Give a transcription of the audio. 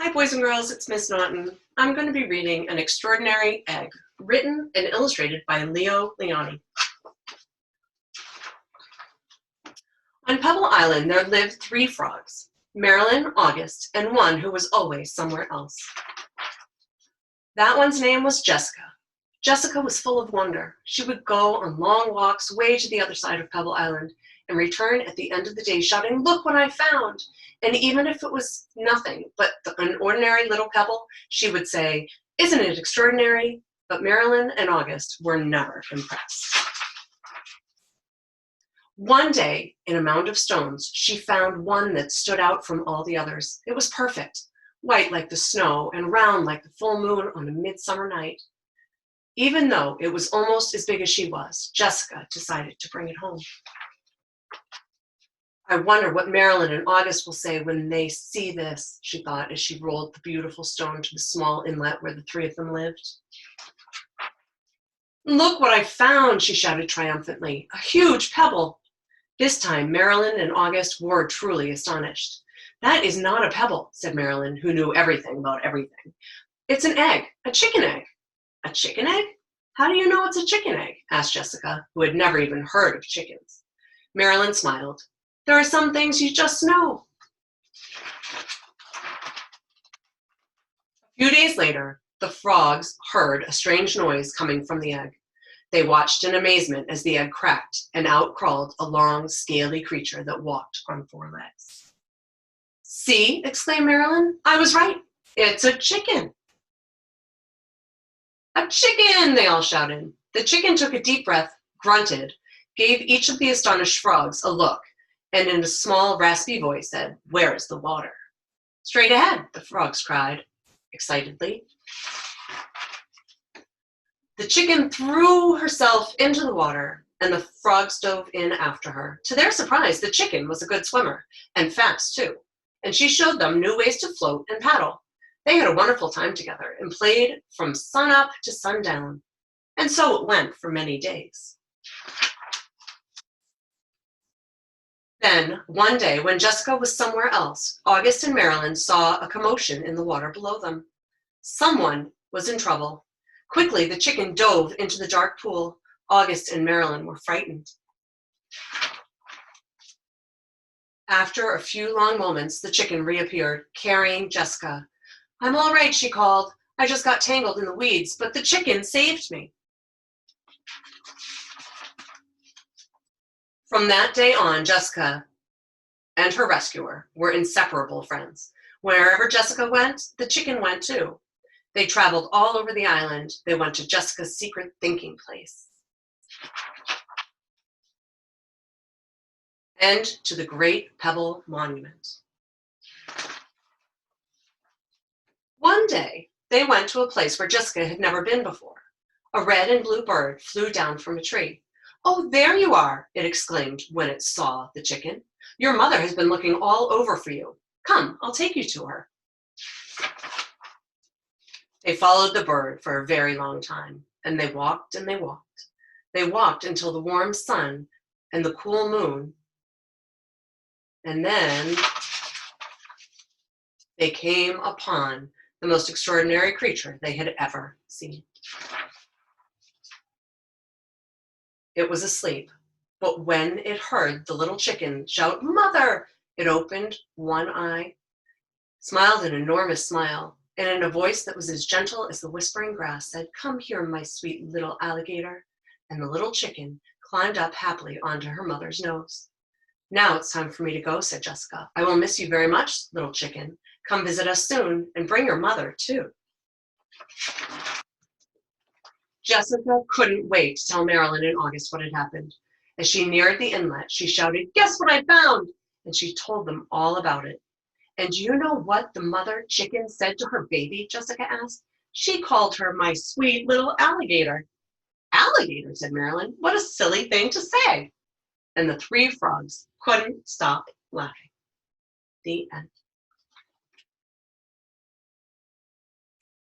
Hi boys and girls, it's Miss Naughton. I'm going to be reading An Extraordinary Egg, written and illustrated by Leo Lionni. On Pebble Island there lived 3 frogs, Marilyn, August, and one who was always somewhere else. That one's name was Jessica. Jessica was full of wonder. She would go on long walks way to the other side of Pebble Island and return at the end of the day shouting, "Look what I found!" And even if it was nothing but an ordinary little pebble, she would say, "Isn't it extraordinary?" But Marilyn and August were never impressed. One day, in a mound of stones, she found one that stood out from all the others. It was perfect, white like the snow and round like the full moon on a midsummer night. Even though it was almost as big as she was, Jessica decided to bring it home. I wonder what Marilyn and August will say when they see this, she thought as she rolled the beautiful stone to the small inlet where the 3 of them lived. "Look what I found," she shouted triumphantly, "a huge pebble." This time, Marilyn and August were truly astonished. "That is not a pebble," said Marilyn, who knew everything about everything. "It's an egg, a chicken egg." "A chicken egg? How do you know it's a chicken egg?" asked Jessica, who had never even heard of chickens. Marilyn smiled. "There are some things you just know." A few days later, the frogs heard a strange noise coming from the egg. They watched in amazement as the egg cracked, and out crawled a long, scaly creature that walked on 4 legs. "See," exclaimed Marilyn, "I was right. It's a chicken." "A chicken!" they all shouted. The chicken took a deep breath, grunted, gave each of the astonished frogs a look, and in a small, raspy voice said, "Where is the water?" "Straight ahead," the frogs cried excitedly. The chicken threw herself into the water, and the frogs dove in after her. To their surprise, the chicken was a good swimmer, and fast too, and she showed them new ways to float and paddle. They had a wonderful time together and played from sunup to sundown, and so it went for many days. Then, one day, when Jessica was somewhere else, August and Marilyn saw a commotion in the water below them. Someone was in trouble. Quickly, the chicken dove into the dark pool. August and Marilyn were frightened. After a few long moments, the chicken reappeared, carrying Jessica. "I'm all right," she called. "I just got tangled in the weeds, but the chicken saved me." From that day on, Jessica and her rescuer were inseparable friends. Wherever Jessica went, the chicken went too. They traveled all over the island. They went to Jessica's secret thinking place and to the Great Pebble Monument. One day, they went to a place where Jessica had never been before. A red and blue bird flew down from a tree. "Oh, there you are," it exclaimed when it saw the chicken. "Your mother has been looking all over for you. Come, I'll take you to her." They followed the bird for a very long time, and they walked and they walked. They walked until the warm sun and the cool moon, and then they came upon the most extraordinary creature they had ever seen. It was asleep, but when it heard the little chicken shout, "Mother!" it opened one eye, smiled an enormous smile, and in a voice that was as gentle as the whispering grass said, "Come here, my sweet little alligator." And the little chicken climbed up happily onto her mother's nose. "Now it's time for me to go," said Jessica. "I will miss you very much, little chicken. Come visit us soon, and bring your mother, too." Jessica couldn't wait to tell Marilyn and August what had happened. As she neared the inlet, she shouted, "Guess what I found?" And she told them all about it. "And do you know what the mother chicken said to her baby?" Jessica asked. "She called her my sweet little alligator." "Alligator," said Marilyn. "What a silly thing to say." And the 3 frogs couldn't stop laughing. The end.